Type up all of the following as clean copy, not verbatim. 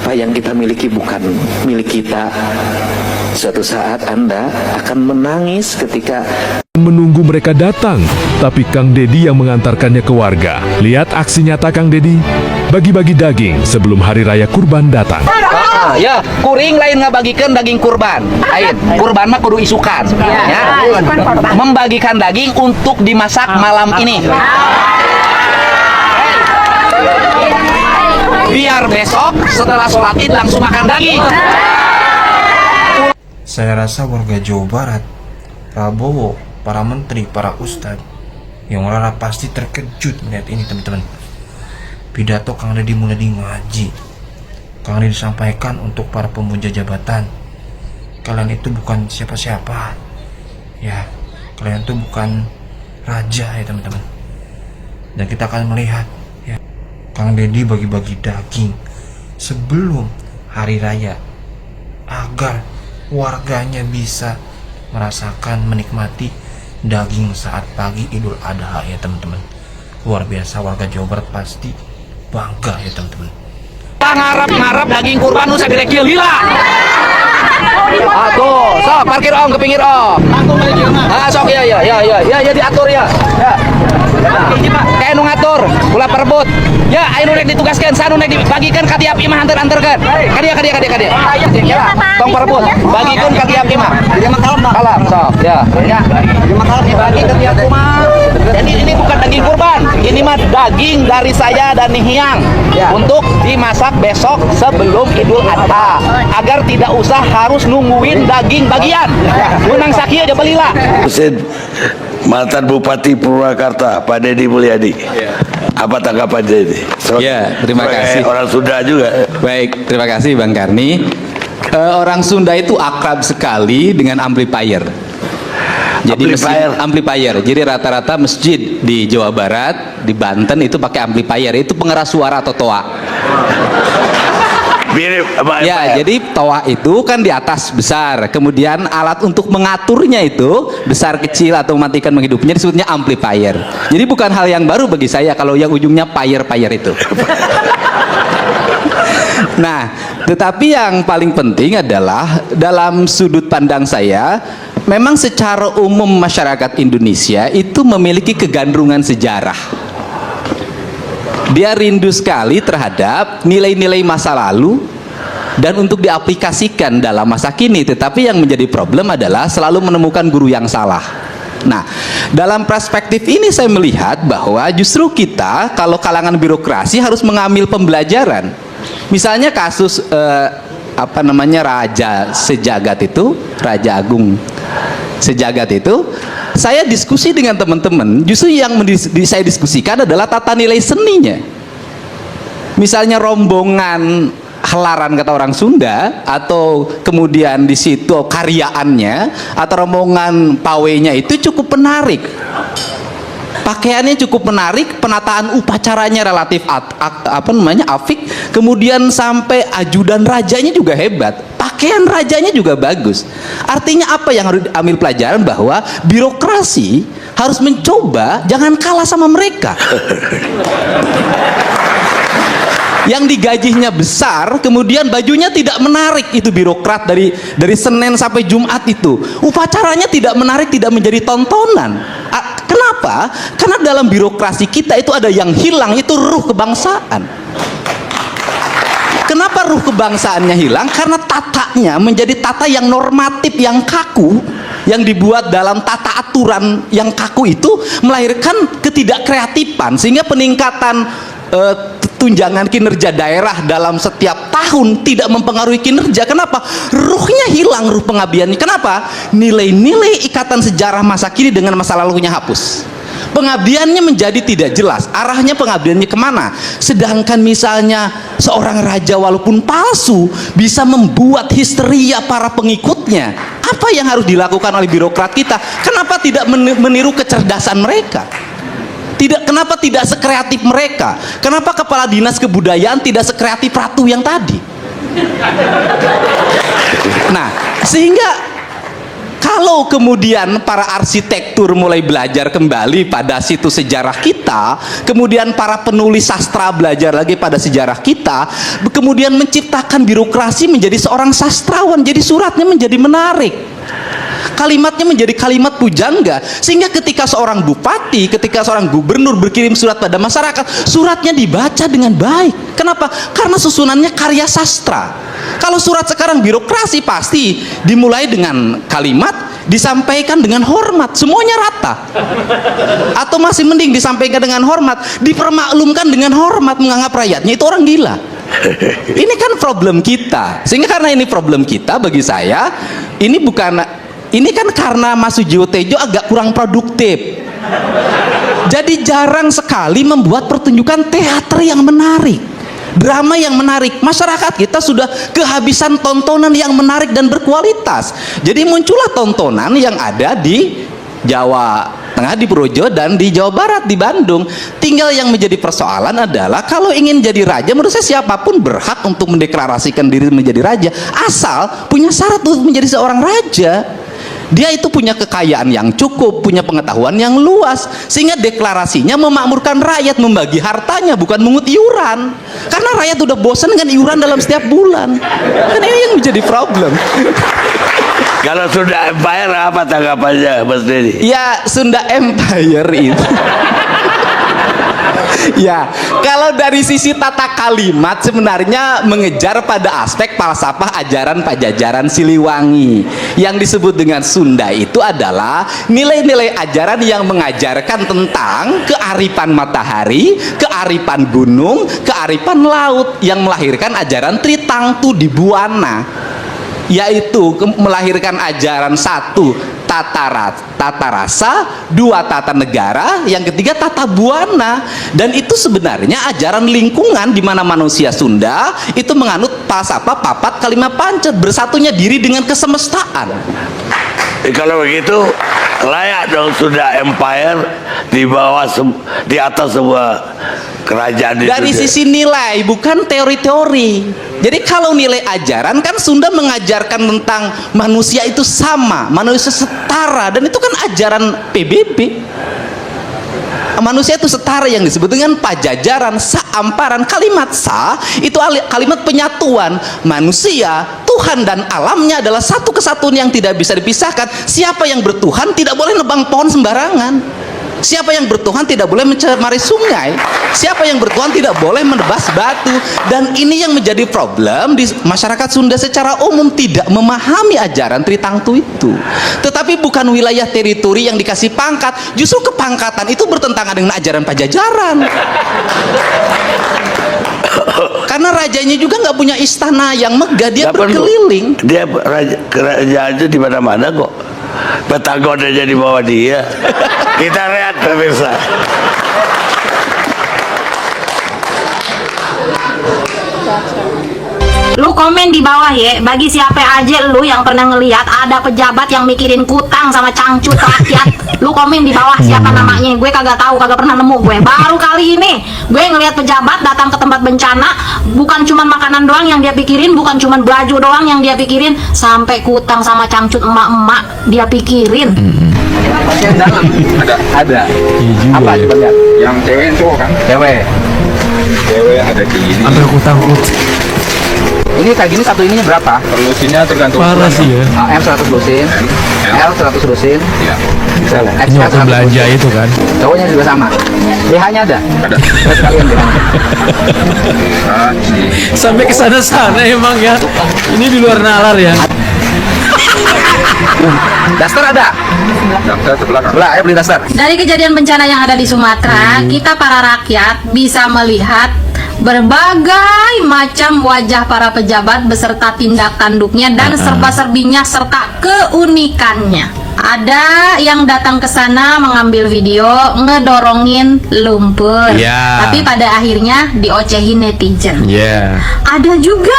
apa yang kita miliki bukan milik kita. Suatu saat Anda akan menangis ketika menunggu mereka datang, tapi Kang Dedi yang mengantarkannya ke warga. Lihat aksi nyata Kang Dedi, bagi-bagi daging sebelum hari raya kurban datang. Ya, kuring lain ngabagikan daging kurban. Lain, kurban mah kudu isukan. Ya, membagikan daging untuk dimasak malam ini. Biar besok setelah sholat id langsung makan daging. Saya rasa warga Jawa Barat, Prabowo, para menteri, para ustadz yang rara pasti terkejut melihat ini, teman-teman. Pidato Kang Dedi mulai ngaji. Kang Dedi disampaikan untuk para pemuja jabatan. Kalian itu bukan siapa-siapa. Ya, kalian itu bukan raja ya, teman-teman. Dan kita akan melihat ya, Kang Dedi bagi-bagi daging sebelum hari raya agar warganya bisa merasakan, menikmati daging saat pagi Idul Adha ya, teman-teman. Luar biasa, warga Jawa Barat pasti bangga ya, teman-teman. Ngarap daging kurban nu sabirekil lila. Tuh, sok parkir om ke pinggir om. Sok ya diatur ya. Kayak nu ngatur, ulah perebut. Ya, anu rek ditugaskeun, sanu rek dibagikan ka tiap imah anter-anterkeun. Ka dia. Ya, tong perebut, bagikeun ka tiap imah. Kalem, sok. Ya. Dibagi ke tiap rumah. Jadi ini bukan daging kurban, ini mah daging dari saya dan Nihiang untuk dimasak besok sebelum Idul Adha, agar tidak usah harus nungguin daging bagian. Menang sakieu aja belilah. Mantan Bupati Purwakarta Pak Dedi Mulyadi, apa tanggapan Dedi? Ya, terima kasih. Orang Sunda juga. Baik, terima kasih Bang Karni. Orang Sunda itu akrab sekali dengan amplifier. Jadi amplifier. Jadi rata-rata masjid di Jawa Barat, di Banten itu pakai amplifier. Itu pengeras suara atau toa. Mirip ya, jadi toa itu kan di atas besar, kemudian alat untuk mengaturnya itu besar kecil atau mematikan menghidupnya disebutnya amplifier. Jadi bukan hal yang baru bagi saya kalau yang ujungnya fire itu. Nah, tetapi yang paling penting adalah dalam sudut pandang saya, memang secara umum masyarakat Indonesia itu memiliki kegandrungan sejarah. Dia rindu sekali terhadap nilai-nilai masa lalu dan untuk diaplikasikan dalam masa kini. Tetapi yang menjadi problem adalah selalu menemukan guru yang salah. Nah, dalam perspektif ini saya melihat bahwa justru kita kalau kalangan birokrasi harus mengambil pembelajaran. Misalnya kasus Raja Sejagat itu, Raja Agung Sejagat itu, saya diskusi dengan teman-teman, justru yang saya diskusikan adalah tata nilai seninya. Misalnya rombongan helaran kata orang Sunda, atau kemudian di situ karyaannya atau rombongan pawainya itu cukup menarik. Pakaiannya cukup menarik, penataan upacaranya relatif apik, kemudian sampai ajudan rajanya juga hebat, pakaian rajanya juga bagus. Artinya apa yang harus diambil pelajaran? Bahwa birokrasi harus mencoba jangan kalah sama mereka. Yang digajinya besar, kemudian bajunya tidak menarik, itu birokrat dari Senin sampai Jumat itu. Upacaranya tidak menarik, tidak menjadi tontonan. Kenapa? Karena dalam birokrasi kita itu ada yang hilang, itu ruh kebangsaan. Kenapa ruh kebangsaannya hilang? Karena tatanya menjadi tata yang normatif, yang kaku, yang dibuat dalam tata aturan yang kaku itu melahirkan ketidakkreatifan, sehingga peningkatan tunjangan kinerja daerah dalam setiap tahun tidak mempengaruhi kinerja. Kenapa? Ruhnya hilang, ruh pengabdiannya. Kenapa? Nilai-nilai ikatan sejarah masa kini dengan masa lalunya hapus. Pengabdiannya menjadi tidak jelas, arahnya pengabdiannya kemana. Sedangkan misalnya seorang raja walaupun palsu bisa membuat histeria para pengikutnya. Apa yang harus dilakukan oleh birokrat kita? Kenapa tidak meniru kecerdasan mereka? Kenapa tidak sekreatif mereka? Kenapa kepala dinas kebudayaan tidak sekreatif ratu yang tadi? Nah, sehingga Kalau kemudian para arsitektur mulai belajar kembali pada situs sejarah kita, kemudian para penulis sastra belajar lagi pada sejarah kita, kemudian menciptakan birokrasi menjadi seorang sastrawan, jadi suratnya menjadi menarik, kalimatnya menjadi kalimat pujangga, sehingga ketika seorang bupati, ketika seorang gubernur berkirim surat pada masyarakat, suratnya dibaca dengan baik. Kenapa? Karena susunannya karya sastra. Kalau surat sekarang birokrasi, pasti dimulai dengan kalimat, disampaikan dengan hormat, semuanya rata. Atau masih mending disampaikan dengan hormat, dipermaklumkan dengan hormat, menganggap rakyatnya itu orang gila. Ini kan problem kita. Sehingga karena ini problem kita, bagi saya ini kan karena Mas Sujiwo Tejo agak kurang produktif. Jadi jarang sekali membuat pertunjukan teater yang menarik, drama yang menarik. Masyarakat kita sudah kehabisan tontonan yang menarik dan berkualitas. Jadi muncullah tontonan yang ada di Jawa Tengah, di Projo, dan di Jawa Barat, di Bandung. Tinggal yang menjadi persoalan adalah kalau ingin jadi raja, menurut saya siapapun berhak untuk mendeklarasikan diri menjadi raja, asal punya syarat untuk menjadi seorang raja. Dia itu punya kekayaan yang cukup, punya pengetahuan yang luas, sehingga deklarasinya memakmurkan rakyat, membagi hartanya, bukan mengut iuran. Karena rakyat udah bosan dengan iuran dalam setiap bulan. Kan ini yang menjadi problem. Kalau Sunda Empire apa tanggapannya, Mas Dedi? Ya, Sunda Empire itu ya, kalau dari sisi tata kalimat sebenarnya mengejar pada aspek falsafah ajaran Pajajaran Siliwangi. Yang disebut dengan Sunda itu adalah nilai-nilai ajaran yang mengajarkan tentang kearifan matahari, kearifan gunung, kearifan laut, yang melahirkan ajaran Tritangtu di Buana, yaitu melahirkan ajaran satu, tata rasa, dua, tata negara, yang ketiga tata buana. Dan itu sebenarnya ajaran lingkungan, di mana manusia Sunda itu menganut falsafah papat kalima pancet, bersatunya diri dengan kesemestaan. Kalau begitu layak dong Sunda Empire di bawah di atas semua kerajaan itu. Dari sisi nilai, bukan teori-teori. Jadi kalau nilai ajaran kan Sunda mengajarkan tentang manusia itu sama, manusia setara, dan itu kan ajaran PBB. Manusia itu setara yang disebut dengan pajajaran, saamparan. Kalimat sa itu kalimat penyatuan. Manusia, Tuhan dan alamnya adalah satu kesatuan yang tidak bisa dipisahkan. Siapa yang bertuhan tidak boleh nebang pohon sembarangan. Siapa yang bertuhan tidak boleh mencemari sungai. Siapa yang bertuhan tidak boleh menebas batu. Dan ini yang menjadi problem di masyarakat Sunda secara umum, tidak memahami ajaran Tritangtu itu. Tetapi bukan wilayah teritori yang dikasih pangkat, justru kepangkatan itu bertentangan dengan ajaran Pajajaran. Karena rajanya juga nggak punya istana yang megah, dia berkeliling. Dia kerajaan itu di mana-mana kok. Pentagon aja di bawah dia. Kita lihat pemirsa. Lu komen di bawah ya, bagi siapa aja lu yang pernah ngelihat ada pejabat yang mikirin kutang sama cangcut rakyat. Lu komen di bawah siapa namanya, gue kagak tahu, kagak pernah nemu gue. Baru kali ini gue ngelihat pejabat datang ke tempat bencana, bukan cuma makanan doang yang dia pikirin, bukan cuma baju doang yang dia pikirin, sampai kutang sama cangcut emak-emak dia pikirin. Ada. Apa sebenarnya? Yang cewek itu kan? Cewek ada kayak gini. Sampai aku takut. Ini kayak gini, satu ininya berapa? Lusinnya tergantung. Parah sih ya. M 100 lusin, L 100 lusin. Iya. Ini waktu belanja itu kan. Cowoknya juga sama. BH-nya ada? Ada. Terus kalian BH-nya. Sampai ke sana-sana emang ya. Ini di luar nalar ya. Daster ada? Daster sebelah. Sebelah, ayo beli daster. Dari kejadian bencana yang ada di Sumatera, kita para rakyat bisa melihat berbagai macam wajah para pejabat beserta tindak tanduknya dan serba-serbinya serta keunikannya. Ada yang datang ke sana mengambil video ngedorongin lumpur, tapi pada akhirnya diocehin netizen. Ada juga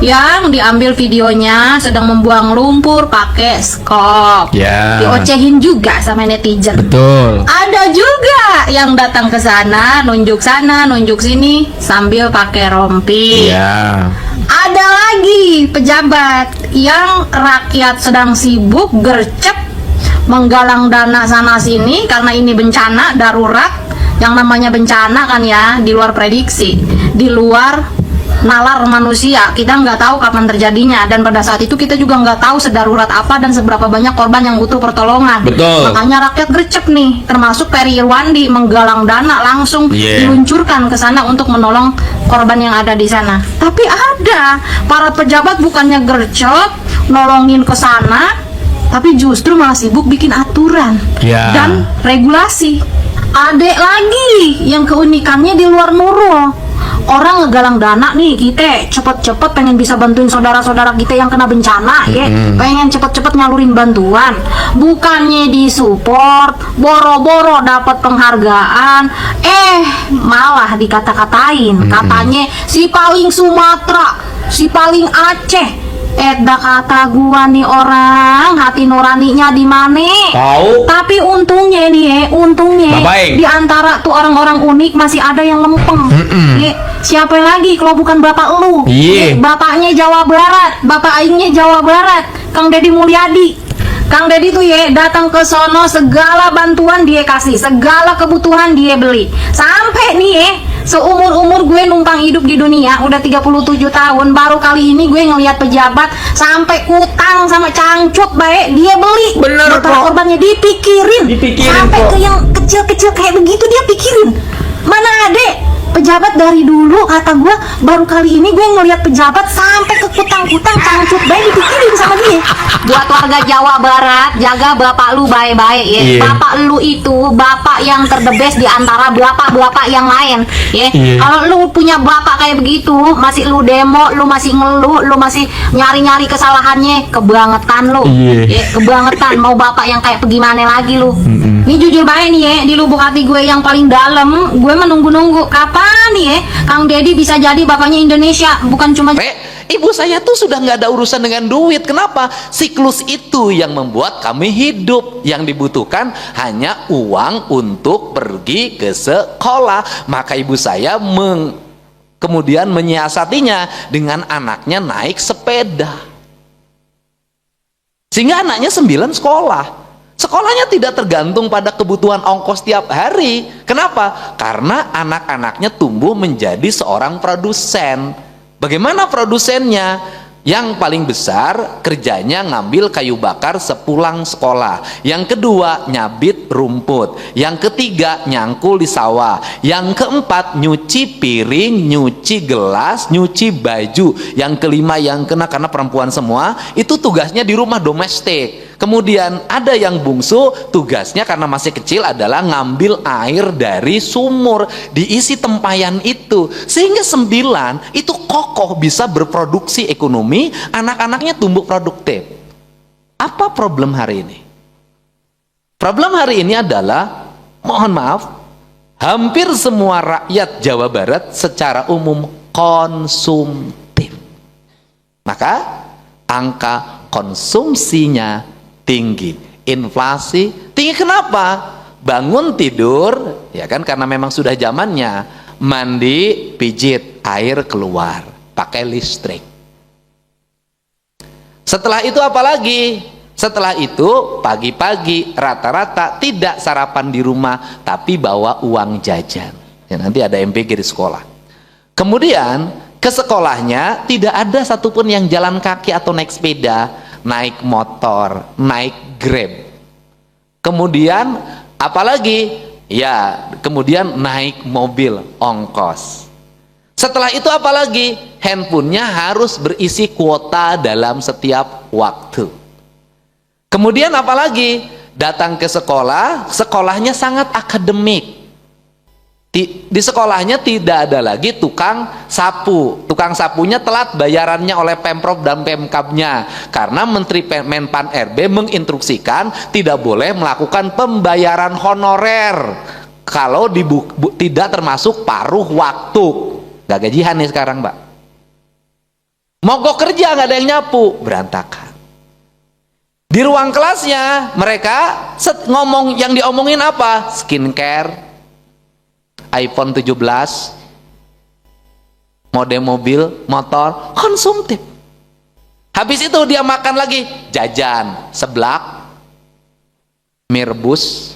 yang diambil videonya sedang membuang lumpur pakai skop, diocehin juga sama netizen. Betul. Ada juga yang datang ke sana nunjuk sini sambil pakai rompi. Ada lagi pejabat yang rakyat sedang sibuk gercep menggalang dana sana sini karena ini bencana darurat. Yang namanya bencana kan ya, di luar prediksi, di luar nalar manusia. Kita nggak tahu kapan terjadinya, dan pada saat itu kita juga nggak tahu sedarurat apa dan seberapa banyak korban yang butuh pertolongan. Betul. Makanya rakyat gercep nih, termasuk Peri Irwandi menggalang dana langsung diluncurkan ke sana untuk menolong korban yang ada di sana. Tapi ada para pejabat bukannya gercep nolongin ke sana, tapi justru malah sibuk bikin aturan dan regulasi. Adek lagi yang keunikannya di luar Nurul. Orang ngegalang dana nih, kita cepet-cepet pengen bisa bantuin saudara-saudara kita yang kena bencana, ya. Pengen cepet-cepet nyalurin bantuan. Bukannya disupport, boro-boro dapat penghargaan, malah dikata-katain. Katanya si paling Sumatera, si paling Aceh. Eda kata gua nih orang hati nuraninya di mana? Tahu. Tapi untungnya nih, untungnya Baik. di antara tuh orang-orang unik masih ada yang lempeng. Siapa lagi kalau bukan bapak lu? Iya. Bapaknya Jawa Barat, bapak aingnya Jawa Barat, Kang Deddy Mulyadi. Kang Deddy tuh datang ke sono, segala bantuan dia kasih, segala kebutuhan dia beli. Sampai nih seumur-umur gue numpang hidup di dunia udah 37 tahun, baru kali ini gue ngelihat pejabat sampai utang sama cangcut baik dia beli. Bener, para kok. korbannya dipikirin sampai kok. ke yang kecil-kecil kayak begitu dia pikirin. Mana ada pejabat dari dulu, kata gue baru kali ini gue ngelihat pejabat sampai ke kutang-kutang cangcut baik dipikirin sama dia. Buat warga Jawa Barat, jaga bapak lu baik-baik ya. Bapak lu itu bapak yang terdebes di antara bapak-bapak yang lain ya. Kalau lu punya bapak kayak begitu, masih lu demo, lu masih ngeluh, lu masih nyari-nyari kesalahannya, kebangetan lu. Ya, kebangetan. Mau bapak yang kayak bagaimana lagi lu? Ini jujur baik nih ya, di lubuk hati gue yang paling dalam, gue menunggu-nunggu kapan nih ya Kang Deddy bisa jadi bapaknya Indonesia, bukan cuma Ibu saya tuh sudah nggak ada urusan dengan duit. Kenapa? Siklus itu yang membuat kami hidup. Yang dibutuhkan hanya uang untuk pergi ke sekolah. Maka ibu saya kemudian menyiasatinya dengan anaknya naik sepeda. Sehingga anaknya 9 sekolah. Sekolahnya tidak tergantung pada kebutuhan ongkos tiap hari. Kenapa? Karena anak-anaknya tumbuh menjadi seorang produsen. Bagaimana produsennya? Yang paling besar kerjanya ngambil kayu bakar sepulang sekolah. Yang kedua nyabit rumput. Yang ketiga nyangkul di sawah. Yang keempat nyuci piring, nyuci gelas, nyuci baju. Yang kelima yang kena karena perempuan semua itu tugasnya di rumah domestik. Kemudian ada yang bungsu, tugasnya karena masih kecil adalah ngambil air dari sumur, diisi tempayan itu. Sehingga 9 itu kokoh bisa berproduksi ekonomi, anak-anaknya tumbuh produktif. Apa problem hari ini? Problem hari ini adalah, mohon maaf, hampir semua rakyat Jawa Barat secara umum konsumtif. Maka angka konsumsinya tinggi, inflasi tinggi. Kenapa? Bangun tidur, ya kan, karena memang sudah zamannya mandi, pijit, air keluar, pakai listrik. Setelah itu apa lagi? Setelah itu pagi-pagi rata-rata tidak sarapan di rumah, tapi bawa uang jajan. Ya, nanti ada MPG di sekolah. Kemudian ke sekolahnya tidak ada satupun yang jalan kaki atau naik sepeda, naik motor, naik Grab. Kemudian apalagi? Ya, kemudian naik mobil ongkos. Setelah itu apalagi? Handphonenya harus berisi kuota dalam setiap waktu. Kemudian apalagi? Datang ke sekolah, sekolahnya sangat akademik. Di sekolahnya tidak ada lagi tukang sapu. Tukang sapunya telat bayarannya oleh Pemprov dan Pemkabnya, karena Menteri Menpan RB menginstruksikan tidak boleh melakukan pembayaran honorer kalau tidak termasuk paruh waktu. Gak gajian nih sekarang, Mbak. Mogok kerja, gak ada yang nyapu, berantakan. Di ruang kelasnya mereka ngomong, yang diomongin apa? Skincare, iPhone 17, model mobil, motor, konsumtif. Habis itu dia makan lagi jajan, seblak, mie rebus,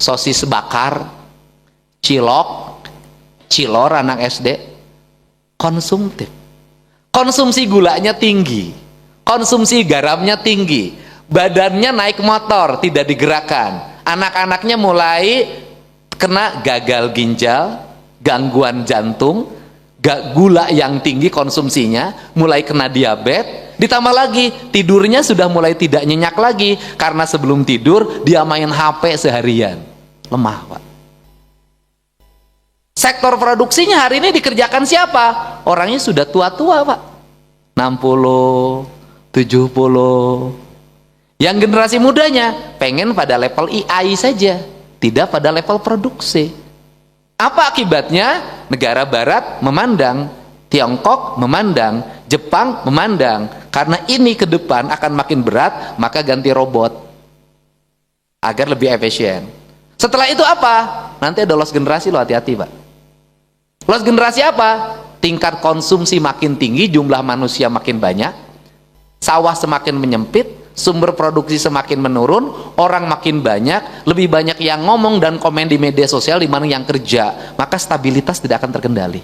sosis bakar, cilok, cilor anak SD. Konsumtif. Konsumsi gulanya tinggi, konsumsi garamnya tinggi, badannya naik motor, tidak digerakkan. Anak-anaknya mulai kena gagal ginjal, gangguan jantung, gula yang tinggi konsumsinya, mulai kena diabetes. Ditambah lagi tidurnya sudah mulai tidak nyenyak lagi, karena sebelum tidur dia main HP seharian. Lemah, Pak. Sektor produksinya hari ini dikerjakan siapa? Orangnya sudah tua-tua, Pak. 60, 70. Yang generasi mudanya pengen pada level AI saja, tidak pada level produksi. Apa akibatnya? Negara barat memandang, Tiongkok memandang, Jepang memandang, karena ini ke depan akan makin berat, maka ganti robot agar lebih efisien. Setelah itu apa? Nanti ada loss generasi, lo hati-hati, Pak. Loss generasi apa? Tingkat konsumsi makin tinggi, jumlah manusia makin banyak, sawah semakin menyempit, sumber produksi semakin menurun, orang makin banyak, lebih banyak yang ngomong dan komen di media sosial dibanding yang kerja, maka stabilitas tidak akan terkendali.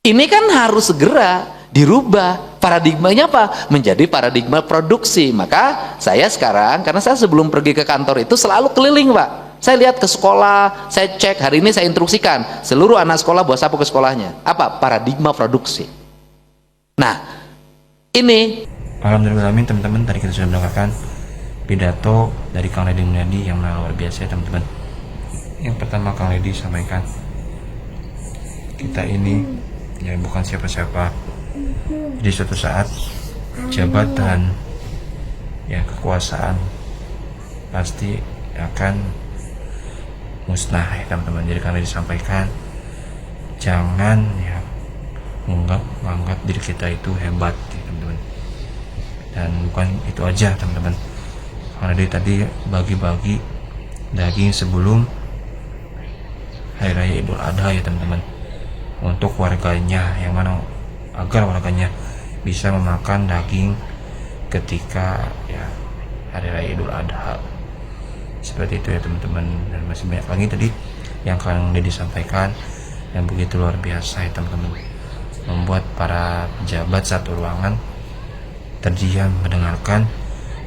Ini kan harus segera dirubah. Paradigmanya apa? Menjadi paradigma produksi. Maka saya sekarang, karena saya sebelum pergi ke kantor itu selalu keliling, Pak. Saya lihat ke sekolah, saya cek, hari ini saya instruksikan seluruh anak sekolah bawa sapu ke sekolahnya. Apa? Paradigma produksi. Nah, ini Alhamdulillah teman-teman, tadi kita sudah mendengarkan pidato dari Kang Deddy Mulyadi yang luar biasa ya teman-teman. Yang pertama Kang Deddy sampaikan, kita ini ya bukan siapa-siapa. Jadi suatu saat jabatan ya kekuasaan pasti akan musnah ya teman-teman. Jadi Kang Deddy sampaikan, jangan ya menganggap diri kita itu hebat ya teman-teman. Dan bukan itu aja teman-teman, karena dia tadi bagi-bagi daging sebelum Hari Raya Idul Adha ya teman-teman, untuk warganya, yang mana agar warganya bisa memakan daging ketika ya Hari Raya Idul Adha. Seperti itu ya teman-teman. Dan masih banyak lagi tadi yang Kang Deddy sampaikan yang begitu luar biasa ya teman-teman, membuat para pejabat satu ruangan terdiam mendengarkan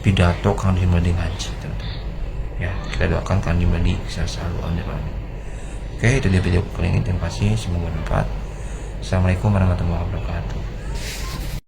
pidato Kang Deddy Mulyadi ngaji, teman-teman. Ya, kita doakan Kang Deddy Mulyadi bisa selalu on the run. Oke, itu dia video kali ini. Terima kasih, semoga bermanfaat. Assalamualaikum warahmatullahi wabarakatuh.